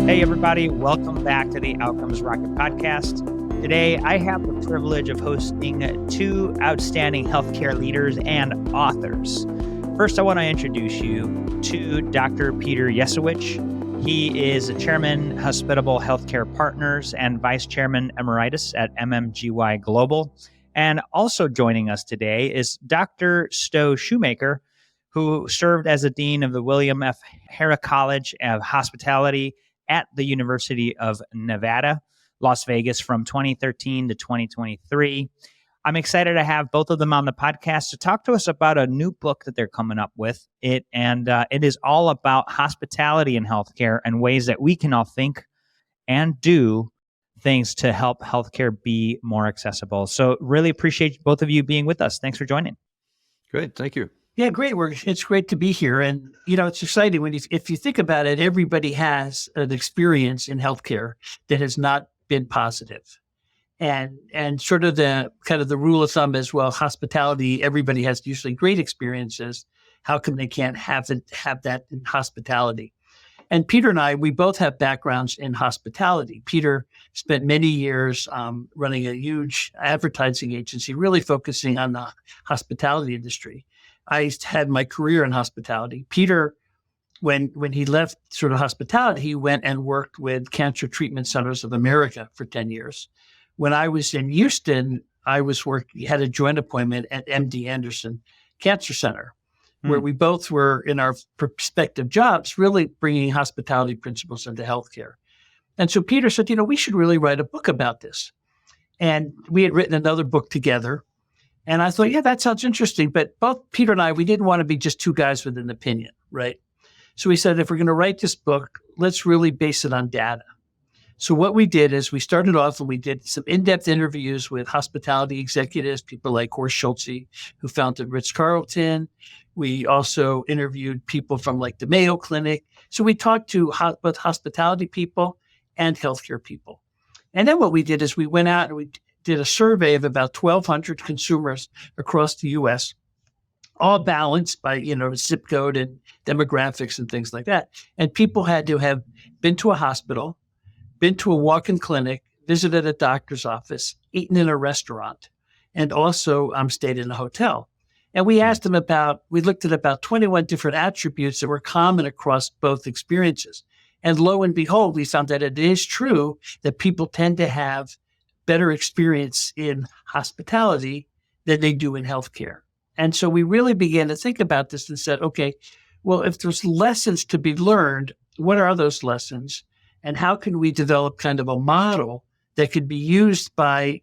Hey, everybody. Welcome back to the Outcomes Rocket podcast. Today, I have the privilege of hosting two outstanding healthcare leaders and authors. First, I want to introduce you to Dr. Peter Yesawich. He is Chairman, Hospitable Healthcare Partners, and Vice Chairman Emeritus at MMGY Global. And also joining us today is Dr. Stowe Shoemaker, who served as the Dean of the William F. Harrah College of Hospitality at the University of Nevada, Las Vegas from 2013 to 2023. I'm excited to have both of them on the podcast to talk to us about a new book that they're coming up with. It is all about hospitality in healthcare and ways that we can all think and do things to help healthcare be more accessible. So really appreciate both of you being with us. Thanks for joining. Great. Thank you. Yeah, great. It's great to be here. And, it's exciting if you think about it, everybody has an experience in healthcare that has not been positive. And sort of the rule of thumb is, well, hospitality, everybody has usually great experiences. How come they can't have that in hospitality? And Peter and I, we both have backgrounds in hospitality. Peter spent many years running a huge advertising agency, really focusing on the hospitality industry. I had my career in hospitality. Peter, when he left sort of hospitality, he went and worked with Cancer Treatment Centers of America for 10 years. When I was in Houston, had a joint appointment at MD Anderson Cancer Center, where we both were in our respective jobs, really bringing hospitality principles into healthcare. And so Peter said, we should really write a book about this. And we had written another book together. And I thought, yeah, that sounds interesting. But both Peter and I, we didn't want to be just two guys with an opinion, right? So we said, if we're going to write this book, let's really base it on data. So what we did is we started off and we did some in-depth interviews with hospitality executives, people like Horst Schulze, who founded Ritz-Carlton. We also interviewed people from like the Mayo Clinic. So we talked to both hospitality people and healthcare people. And then what we did is we went out and we did a survey of about 1,200 consumers across the U.S., all balanced by, zip code and demographics and things like that. And people had to have been to a hospital, been to a walk-in clinic, visited a doctor's office, eaten in a restaurant, and also stayed in a hotel. And we asked them we looked at about 21 different attributes that were common across both experiences. And lo and behold, we found that it is true that people tend to have better experience in hospitality than they do in healthcare. And so we really began to think about this and said, okay, well, if there's lessons to be learned, what are those lessons? And how can we develop kind of a model that could be used by,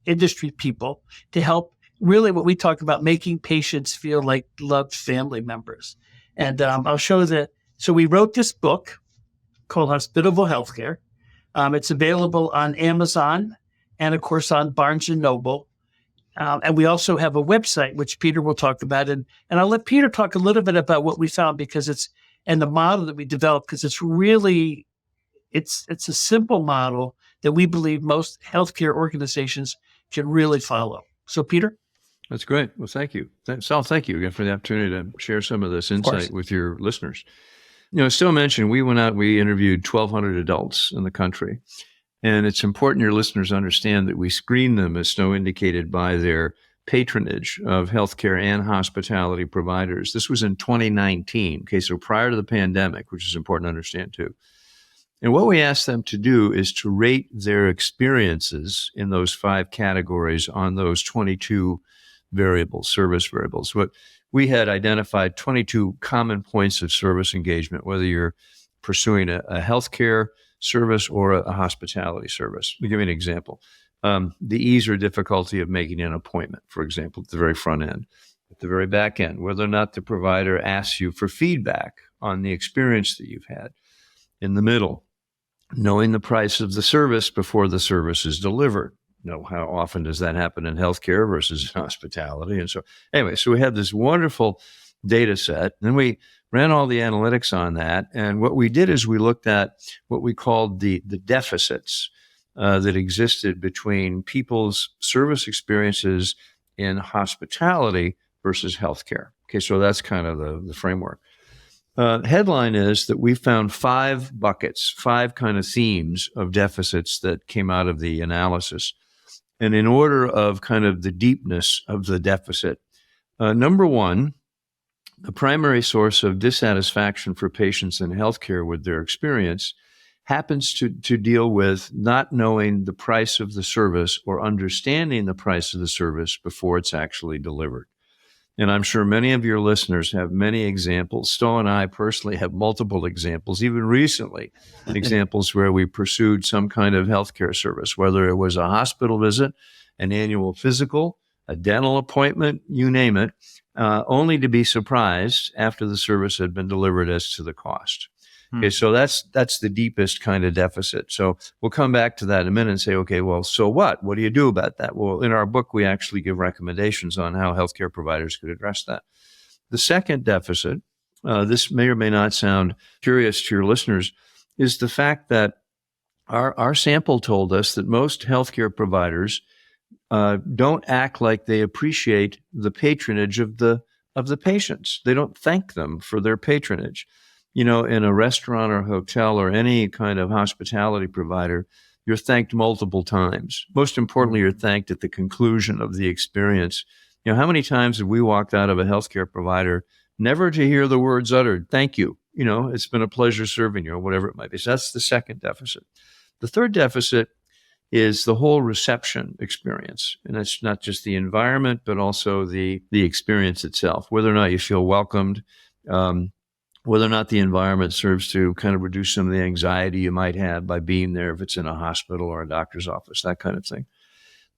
industry people to help really what we talk about, making patients feel like loved family members. And I'll show so we wrote this book called Hospitable Healthcare. It's available on Amazon and, of course, on Barnes & Noble. And we also have a website, which Peter will talk about. And I'll let Peter talk a little bit about what we found and the model that we developed, because it's a simple model that we believe most healthcare organizations can really follow. So, Peter? That's great. Well, thank you. Saul, thank you again for the opportunity to share some of this insight with your listeners. As Stowe mentioned, we went out, we interviewed 1,200 adults in the country. And it's important your listeners understand that we screen them, as Stowe indicated, by their patronage of healthcare and hospitality providers. This was in 2019, okay, so prior to the pandemic, which is important to understand too. And what we asked them to do is to rate their experiences in those 5 categories on those 22 service variables. What we had identified 22 common points of service engagement, whether you're pursuing a healthcare service or a hospitality service. I'll give you an example. The ease or difficulty of making an appointment, for example, at the very front end. At the very back end, whether or not the provider asks you for feedback on the experience that you've had. In the middle, knowing the price of the service before the service is delivered. How often does that happen in healthcare versus hospitality? And so anyway, so we had this wonderful data set. Then we ran all the analytics on that. And what we did is we looked at what we called the deficits that existed between people's service experiences in hospitality versus healthcare. Okay, so that's kind of the framework. Headline is that we found 5 buckets, 5 kind of themes of deficits that came out of the analysis. And in order of kind of the deepness of the deficit, number 1, the primary source of dissatisfaction for patients in healthcare with their experience happens to deal with not knowing the price of the service or understanding the price of the service before it's actually delivered. And I'm sure many of your listeners have many examples. Stowe and I personally have multiple examples, even recently, examples where we pursued some kind of healthcare service, whether it was a hospital visit, an annual physical, a dental appointment, you name it, only to be surprised after the service had been delivered as to the cost. Okay, so that's the deepest kind of deficit. So we'll come back to that in a minute and say, okay, well, so what? What do you do about that? Well, in our book, we actually give recommendations on how healthcare providers could address that. The second deficit, this may or may not sound curious to your listeners, is the fact that our sample told us that most healthcare providers don't act like they appreciate the patronage of the patients. They don't thank them for their patronage. You know, in a restaurant or hotel or any kind of hospitality provider, you're thanked multiple times. Most importantly, you're thanked at the conclusion of the experience. You know, how many times have we walked out of a healthcare provider never to hear the words uttered, thank you, you know, it's been a pleasure serving you, or whatever it might be. So that's the second deficit. The third deficit is the whole reception experience. And that's not just the environment, but also the experience itself, whether or not you feel welcomed, whether or not the environment serves to kind of reduce some of the anxiety you might have by being there if it's in a hospital or a doctor's office, that kind of thing.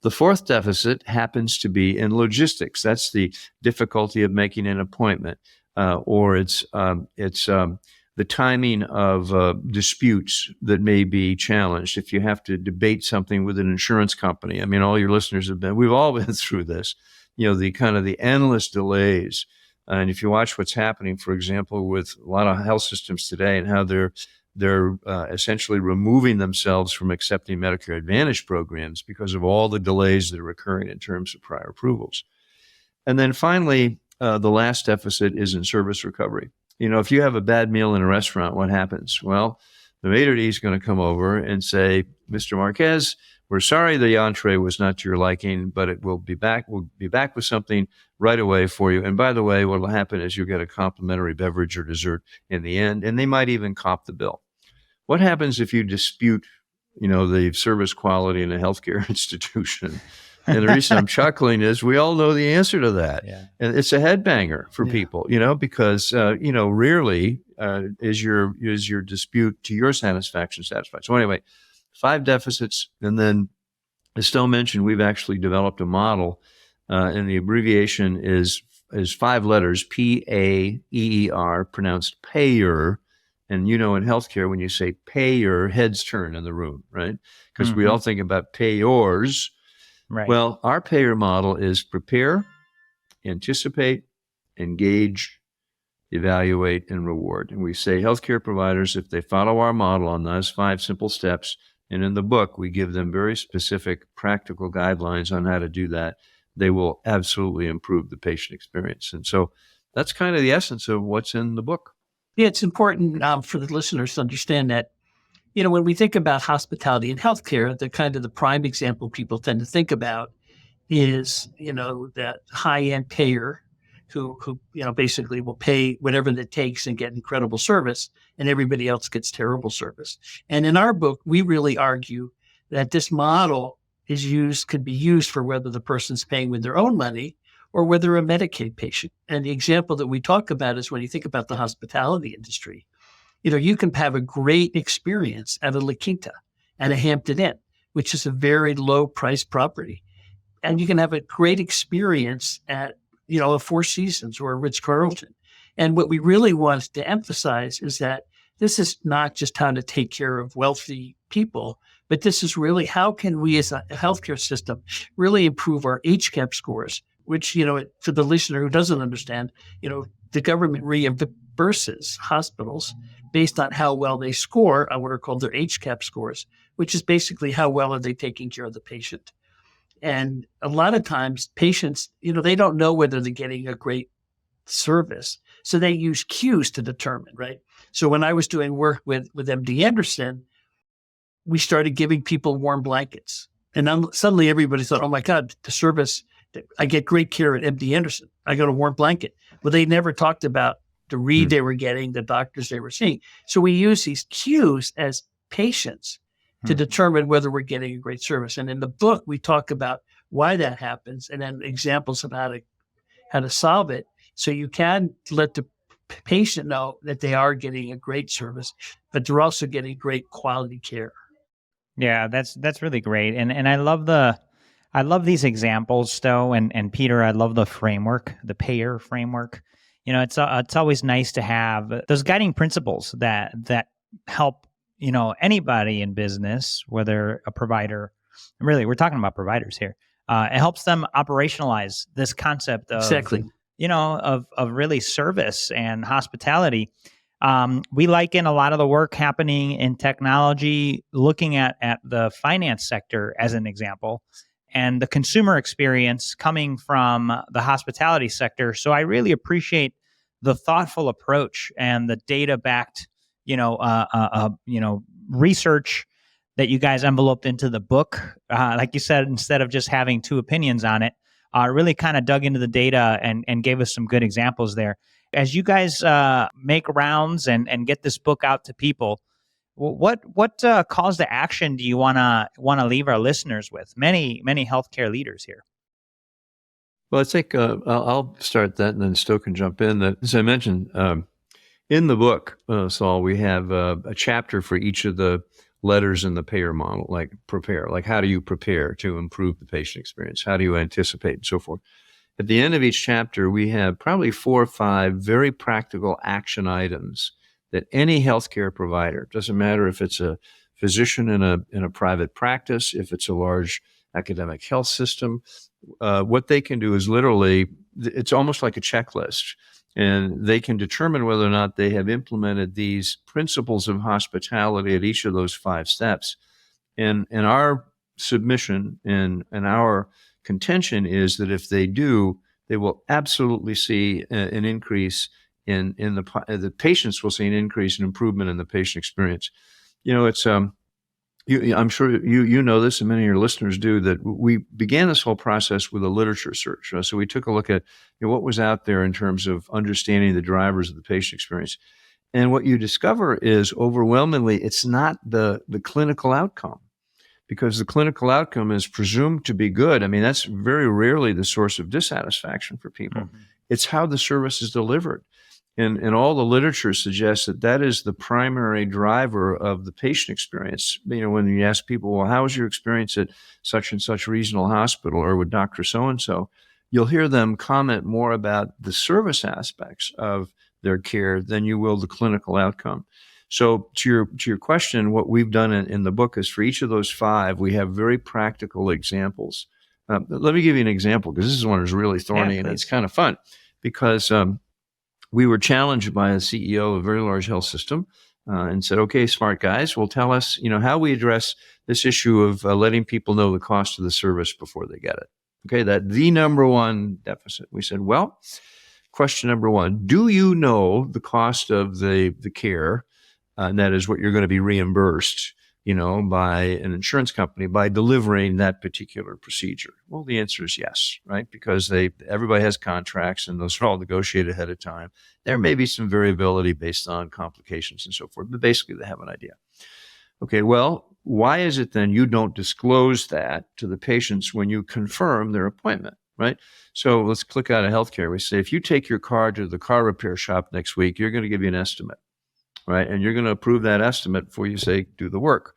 The fourth deficit happens to be in logistics. That's the difficulty of making an appointment, or it's the timing of disputes that may be challenged. If you have to debate something with an insurance company, I mean, all your listeners we've all been through this, you know, the kind of the endless delays. And if you watch what's happening, for example, with a lot of health systems today and how they're essentially removing themselves from accepting Medicare Advantage programs because of all the delays that are occurring in terms of prior approvals. And then finally, the last deficit is in service recovery. You know, if you have a bad meal in a restaurant, what happens? Well, the maitre d' is going to come over and say, Mr. Marquez, we're sorry the entree was not to your liking, but we'll be back with something right away for you. And by the way, what will happen is you'll get a complimentary beverage or dessert in the end, and they might even comp the bill. What happens if you dispute, you know, the service quality in a healthcare institution? And the reason I'm chuckling is we all know the answer to that. Yeah. And it's a headbanger for people, you know, because, you know, rarely is your dispute to your satisfaction satisfied. So anyway, 5 deficits. And then, as Stowe mentioned, we've actually developed a model, and the abbreviation is 5 letters, PAEER, pronounced PAEER. And, you know, in healthcare, when you say PAEER, heads turn in the room, right? Because we all think about payors. Right. Well, our PAEER model is prepare, anticipate, engage, evaluate, and reward. And we say healthcare providers, if they follow our model on those 5 simple steps, and in the book, we give them very specific practical guidelines on how to do that, they will absolutely improve the patient experience. And so that's kind of the essence of what's in the book. Yeah, it's important for the listeners to understand that, you know, when we think about hospitality and healthcare, the prime example people tend to think about is, you know, that high-end payer who you know, basically will pay whatever it takes and get incredible service, and everybody else gets terrible service. And in our book, we really argue that this model could be used for whether the person's paying with their own money or whether a Medicaid patient. And the example that we talk about is when you think about the hospitality industry, you know, you can have a great experience at a La Quinta, at a Hampton Inn, which is a very low price property. And you can have a great experience at, you know, a Four Seasons or a Ritz-Carlton. And what we really want to emphasize is that this is not just how to take care of wealthy people, but this is really how can we as a healthcare system really improve our HCAHPS scores, which, you know, for the listener who doesn't understand, you know, the government reimburses hospitals based on how well they score on what are called their HCAHPS scores, which is basically how well are they taking care of the patient. And a lot of times patients, you know, they don't know whether they're getting a great service. So they use cues to determine, right? So when I was doing work with MD Anderson, we started giving people warm blankets. And then suddenly everybody thought, oh my God, the service, I get great care at MD Anderson. I got a warm blanket. Well, they never talked about the read they were getting, the doctors they were seeing. So we use these cues as patients to determine whether we're getting a great service. And in the book, we talk about why that happens and then examples of how to solve it. So you can let the patient know that they are getting a great service, but they're also getting great quality care. Yeah, that's really great. And I love these examples, Stowe and Peter. I love the framework, the PAEER framework. It's always nice to have those guiding principles that help, anybody in business, whether a provider, really, we're talking about providers here. It helps them operationalize this concept of, exactly. Of really service and hospitality. We liken a lot of the work happening in technology, looking at the finance sector as an example, and the consumer experience coming from the hospitality sector. So I really appreciate the thoughtful approach and the data-backed, research that you guys enveloped into the book. Like you said, instead of just having two opinions on it, really kind of dug into the data and gave us some good examples there. As you guys make rounds and get this book out to people, what calls to action do you want to leave our listeners with? Many healthcare leaders here. Well, I think I'll start that, and then Stowe can jump in. That, as I mentioned, in the book, Saul, we have a chapter for each of the letters in the PAEER model, like prepare, like how do you prepare to improve the patient experience? How do you anticipate and so forth? At the end of each chapter, we have probably 4 or 5 very practical action items that any healthcare provider, doesn't matter if it's a physician in a private practice, if it's a large academic health system, what they can do is literally, it's almost like a checklist, and they can determine whether or not they have implemented these principles of hospitality at each of those 5 steps. And our submission and our contention is that if they do, they will absolutely see an increase in the patients will see an increase in improvement in the patient experience. It's I'm sure you know this, and many of your listeners do, that we began this whole process with a literature search. So we took a look at what was out there in terms of understanding the drivers of the patient experience. And what you discover is overwhelmingly, it's not the clinical outcome, because the clinical outcome is presumed to be good. I mean, that's very rarely the source of dissatisfaction for people. Mm-hmm. It's how the service is delivered. And all the literature suggests that is the primary driver of the patient experience. When you ask people, well, how was your experience at such and such regional hospital or with Dr. So-and-so, you'll hear them comment more about the service aspects of their care than you will the clinical outcome. So to your question, what we've done in the book is for each of those 5, we have very practical examples. Let me give you an example, because this is one that's really thorny, and it's kind of fun, because we were challenged by a CEO of a very large health system and said, okay, smart guys, well, tell us, how we address this issue of letting people know the cost of the service before they get it. Okay, that the number one deficit. We said, well, question number 1, do you know the cost of the care? And that is what you're going to be reimbursed, by an insurance company by delivering that particular procedure? Well, the answer is yes, right? Because everybody has contracts, and those are all negotiated ahead of time. There may be some variability based on complications and so forth, but basically they have an idea. Okay, well, why is it then you don't disclose that to the patients when you confirm their appointment, right? So let's click out of healthcare. We say, if you take your car to the car repair shop next week, you're going to give you an estimate, right? And you're going to approve that estimate before you say, do the work.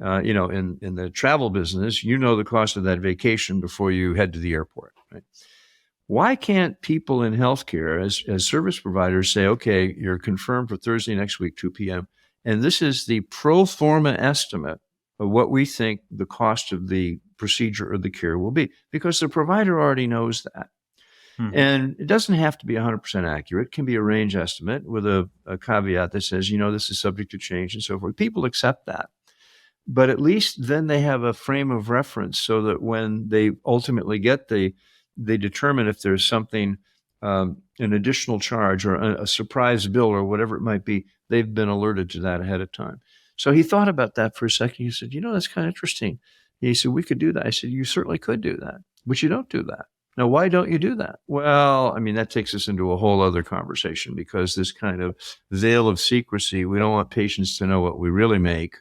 In the travel business, the cost of that vacation before you head to the airport, right? Why can't people in healthcare as service providers say, okay, you're confirmed for Thursday next week, 2 p.m., and this is the pro forma estimate of what we think the cost of the procedure or the care will be, because the provider already knows that. Mm-hmm. And it doesn't have to be 100% accurate. It can be a range estimate with a caveat that says, this is subject to change and so forth. People accept that. But at least then they have a frame of reference so that when they ultimately they determine if there's something an additional charge or a surprise bill or whatever it might be, they've been alerted to that ahead of time. So he thought about that for a second. He said, that's kind of interesting. He said, we could do that. I said, you certainly could do that, but you don't do that. Now, why don't you do that? Well, that takes us into a whole other conversation, because this kind of veil of secrecy, we don't want patients to know what we really make,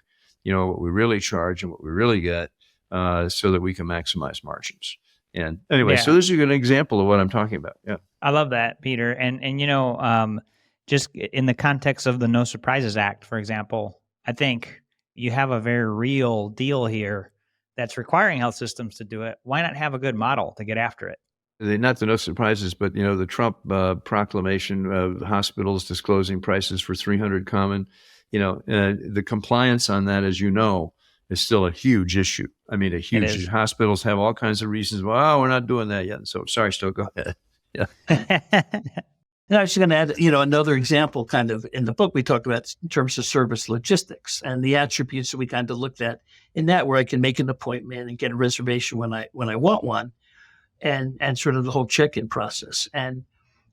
what we really charge and what we really get, so that we can maximize margins. And anyway, So this is a good example of what I'm talking about. Yeah. I love that, Peter. And just in the context of the No Surprises Act, for example, I think you have a very real deal here that's requiring health systems to do it. Why not have a good model to get after it? Not the No Surprises, but the Trump proclamation of hospitals disclosing prices for 300 common, the compliance on that, as you know, is still a huge issue. A huge issue. Hospitals have all kinds of reasons. Well, we're not doing that yet. So sorry, Stowe, go ahead. Yeah. And I was going to add, another example kind of in the book we talked about in terms of service logistics and the attributes that we kind of looked at in that, where I can make an appointment and get a reservation when I want one, and sort of the whole check-in process. And,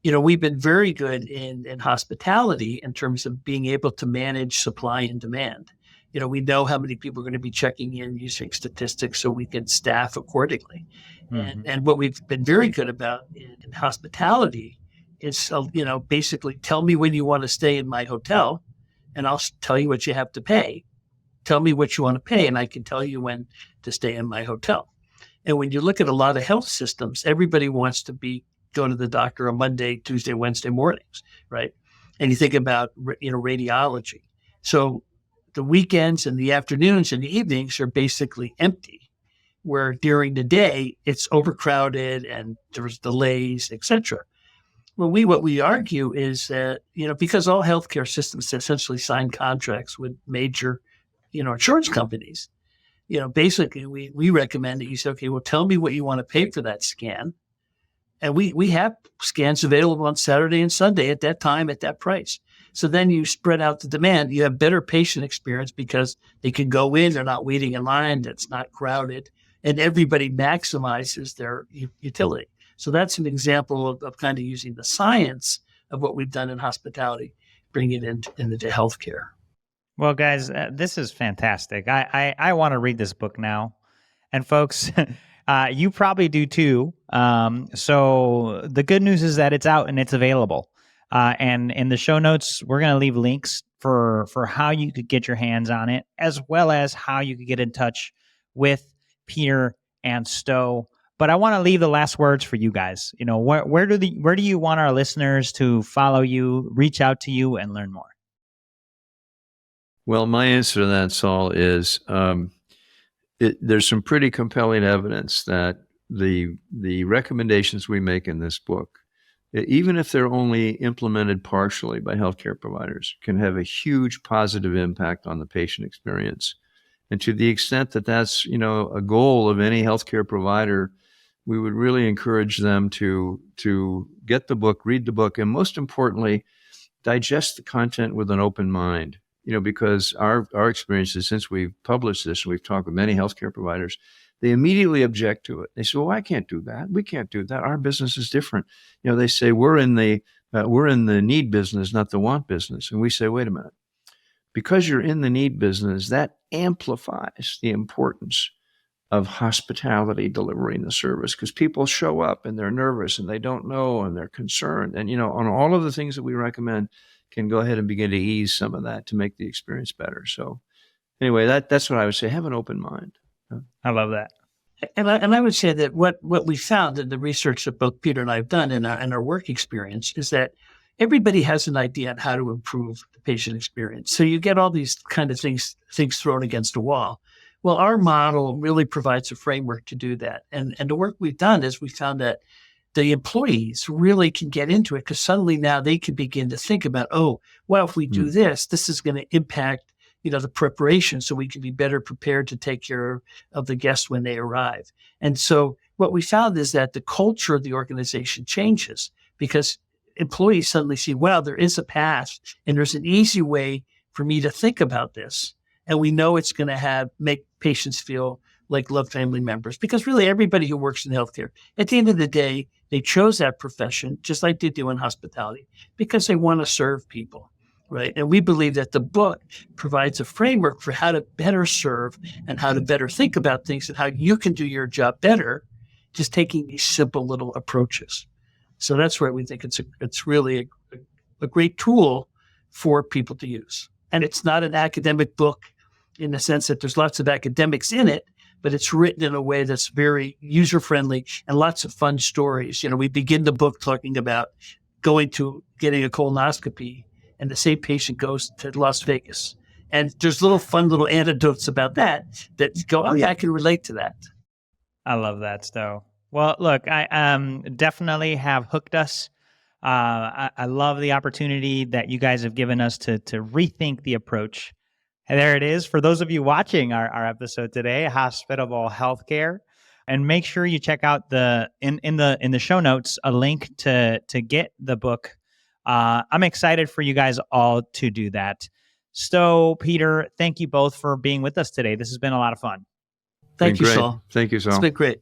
we've been very good in hospitality in terms of being able to manage supply and demand. We know how many people are going to be checking in using statistics so we can staff accordingly. Mm-hmm. And what we've been very good about in hospitality is, basically tell me when you want to stay in my hotel and I'll tell you what you have to pay. Tell me what you want to pay and I can tell you when to stay in my hotel. And when you look at a lot of health systems, everybody wants to go to the doctor on Monday, Tuesday, Wednesday mornings, right? And you think about, radiology. So the weekends and the afternoons and the evenings are basically empty, where during the day it's overcrowded and there's delays, etc. Well, what we argue is that, because all healthcare systems essentially sign contracts with major, insurance companies, basically we recommend that you say, okay, well, tell me what you want to pay for that scan. And we have scans available on Saturday and Sunday at that time, at that price. So then you spread out the demand. You have better patient experience because they can go in, they're not waiting in line, it's not crowded, and everybody maximizes their utility. So that's an example of kind of using the science of what we've done in hospitality, bringing it into healthcare. Well, guys, this is fantastic. I want to read this book now. And folks, you probably do too. So the good news is that it's out and it's available. And in the show notes, we're going to leave links for how you could get your hands on it, as well as how you could get in touch with Peter and Stowe. But I want to leave the last words for you guys. Where do you want our listeners to follow you, reach out to you, and learn more? Well, my answer to that, Saul, is there's some pretty compelling evidence that the recommendations we make in this book, even if they're only implemented partially by healthcare providers, can have a huge positive impact on the patient experience. And to the extent that that's, a goal of any healthcare provider, we would really encourage them to get the book, read the book, and most importantly, digest the content with an open mind. Because our experience is, since we've published this and we've talked with many healthcare providers, they immediately object to it. They say, well, I can't do that. We can't do that. Our business is different. They say we're in the need business, not the want business. And we say, wait a minute. Because you're in the need business, that amplifies the importance of hospitality delivering the service, because people show up and they're nervous and they don't know and they're concerned. And, on all of the things that we recommend can go ahead and begin to ease some of that to make the experience better. So anyway, that's what I would say. Have an open mind. I love that. And I would say that what we found in the research that both Peter and I have done in our work experience is that everybody has an idea on how to improve the patient experience. So you get all these kind of things thrown against a wall. Well, our model really provides a framework to do that. And the work we've done is we found that the employees really can get into it, because suddenly now they can begin to think about, if we do this is going to impact, the preparation, so we can be better prepared to take care of the guests when they arrive. And so what we found is that the culture of the organization changes, because employees suddenly see, wow, there is a path and there's an easy way for me to think about this. And we know it's going to make patients feel like loved family members, because really everybody who works in healthcare, at the end of the day, they chose that profession just like they do in hospitality because they want to serve people, right? And we believe that the book provides a framework for how to better serve and how to better think about things and how you can do your job better, just taking these simple little approaches. So that's where we think it's really a great tool for people to use. And it's not an academic book in the sense that there's lots of academics in it, but it's written in a way that's very user-friendly and lots of fun stories. We begin the book talking about getting a colonoscopy, and the same patient goes to Las Vegas. And there's fun little anecdotes about that go, oh yeah, I can relate to that. I love that, Stowe. Well, look, I definitely have hooked us. I love the opportunity that you guys have given us to rethink the approach. And there it is. For those of you watching our episode today, Hospitable Healthcare, and make sure you check out in the show notes a link to get the book. I'm excited for you guys all to do that. Stowe, Peter, thank you both for being with us today. This has been a lot of fun. Thank you, Saul. Thank you, Saul. It's been great.